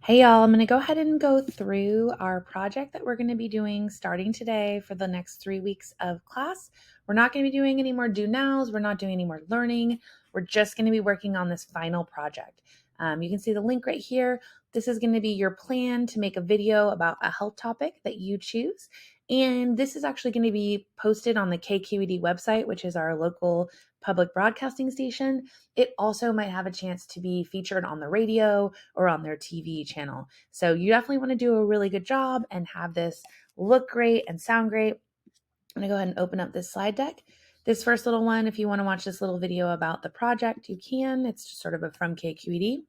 Hey y'all, I'm going to go ahead and go through our project that we're going to be doing starting today for the next 3 weeks of class. We're not going to be doing any more do nows. We're not doing any more learning. We're just going to be working on this final project. You can see the link right here. This is going to be your plan to make a video about a health topic that you choose. And this is actually going to be posted on the KQED website, which is our local public broadcasting station. It also might have a chance to be featured on the radio or on their TV channel. So you definitely want to do a really good job and have this look great and sound great. I'm going to go ahead and open up this slide deck. This first little one, if you want to watch this little video about the project, you can. It's just sort of a from KQED.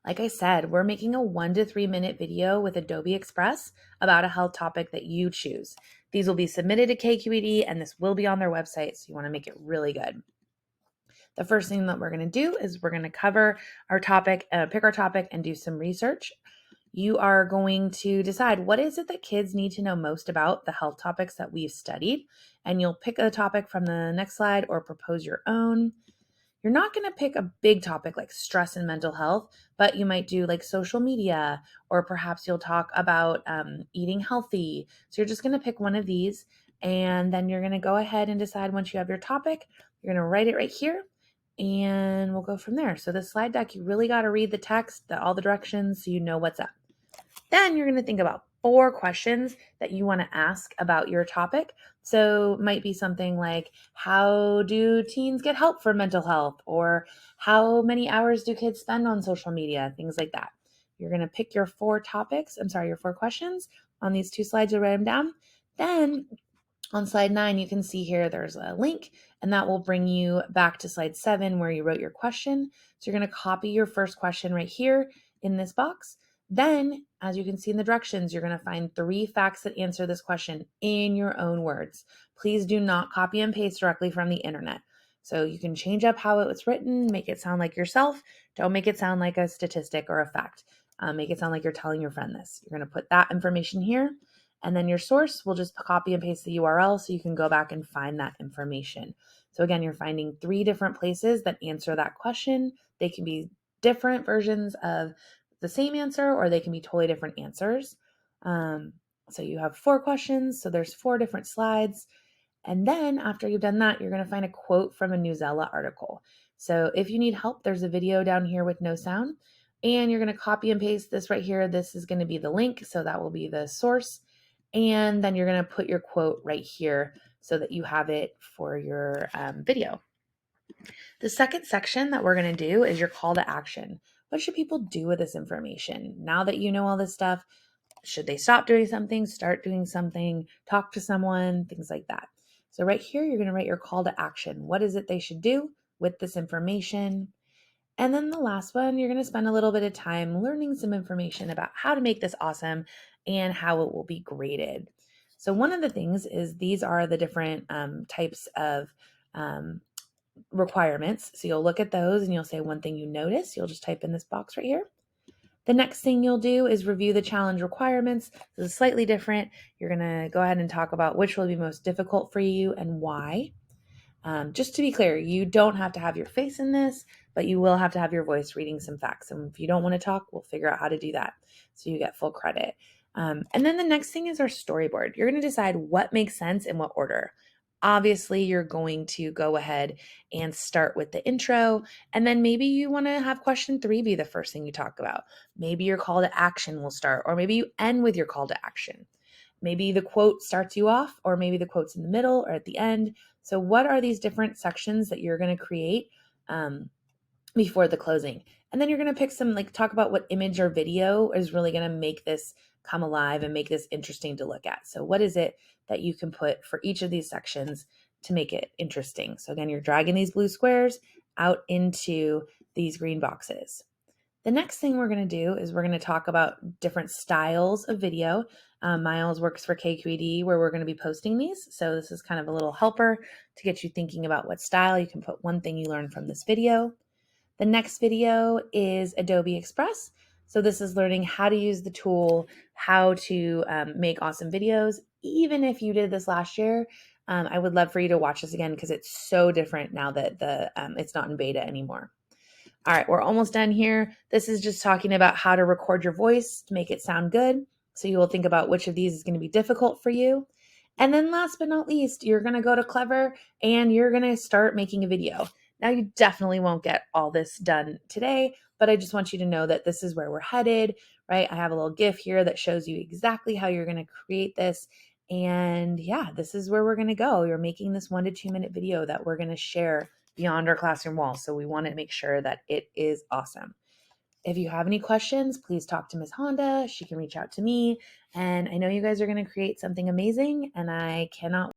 Like I said, we're making a 1 to 3 minute video with Adobe Express about a health topic that you choose. These will be submitted to KQED and this will be on their website, so you want to make it really good. The first thing that we're going to do is we're going to cover our topic, pick our topic and do some research. You are going to decide what is it that kids need to know most about the health topics that we've studied, and you'll pick a topic from the next slide or propose your own. You're not going to pick a big topic like stress and mental health, but you might do like social media, or perhaps you'll talk about eating healthy. So you're just going to pick one of these, and then you're going to go ahead and decide once you have your topic, you're going to write it right here, and we'll go from there. So the slide deck, you really got to read the text, all the directions, so you know what's up. Then you're going to think about 4 questions that you want to ask about your topic. So might be something like, how do teens get help for mental health? Or how many hours do kids spend on social media? Things like that. You're going to pick your 4 your 4 questions on these 2 slides. You'll write them down. Then on slide 9, you can see here there's a link, and that will bring you back to slide 7 where you wrote your question. So you're going to copy your first question right here in this box. Then, as you can see in the directions, you're going to find 3 facts that answer this question in your own words. Please do not copy and paste directly from the internet. So you can change up how it was written, make it sound like yourself. Don't make it sound like a statistic or a fact. Make it sound like you're telling your friend this. You're going to put that information here. And then your source will just copy and paste the URL so you can go back and find that information. So again, you're finding 3 different places that answer that question. They can be different versions of the same answer, or they can be totally different answers. So you have 4 questions. So there's 4 different slides. And then after you've done that, you're going to find a quote from a Newsela article. So if you need help, there's a video down here with no sound. And you're going to copy and paste this right here. This is going to be the link. So that will be the source. And then you're going to put your quote right here so that you have it for your video. The second section that we're going to do is your call to action. What should people do with this information? Now that you know all this stuff, should they stop doing something, start doing something, talk to someone, things like that. So right here, you're going to write your call to action. What is it they should do with this information? And then the last one, you're going to spend a little bit of time learning some information about how to make this awesome and how it will be graded. So one of the things is these are the different types of requirements. So you'll look at those and you'll say one thing you notice. You'll just type in this box right here. The next thing you'll do is review the challenge requirements. This is slightly different. You're going to go ahead and talk about which will be most difficult for you and why. Just to be clear, you don't have to have your face in this, but you will have to have your voice reading some facts. And if you don't want to talk, we'll figure out how to do that so you get full credit. And then the next thing is our storyboard. You're going to decide what makes sense in what order. Obviously, you're going to go ahead and start with the intro, and then maybe you want to have question 3 be the first thing you talk about. Maybe your call to action will start, or maybe you end with your call to action. Maybe the quote starts you off, or maybe the quote's in the middle or at the end. So what are these different sections that you're going to create before the closing? And then you're going to pick some, like talk about what image or video is really going to make this come alive and make this interesting to look at. So what is it that you can put for each of these sections to make it interesting? So again, you're dragging these blue squares out into these green boxes. The next thing we're going to do is we're going to talk about different styles of video. Miles works for KQED where we're going to be posting these. So this is kind of a little helper to get you thinking about what style. You can put one thing you learned from this video. The next video is Adobe Express. So this is learning how to use the tool, how to make awesome videos. Even if you did this last year, I would love for you to watch this again because it's so different now that it's not in beta anymore. All right, we're almost done here. This is just talking about how to record your voice to make it sound good. So you will think about which of these is going to be difficult for you. And then last but not least, you're going to go to Clever and you're going to start making a video. Now, you definitely won't get all this done today, but I just want you to know that this is where we're headed, right? I have a little GIF here that shows you exactly how you're going to create this. And yeah, this is where we're going to go. You're making this 1 to 2 minute video that we're going to share beyond our classroom walls. So we want to make sure that it is awesome. If you have any questions, please talk to Ms. Honda. She can reach out to me. And I know you guys are going to create something amazing, and I cannot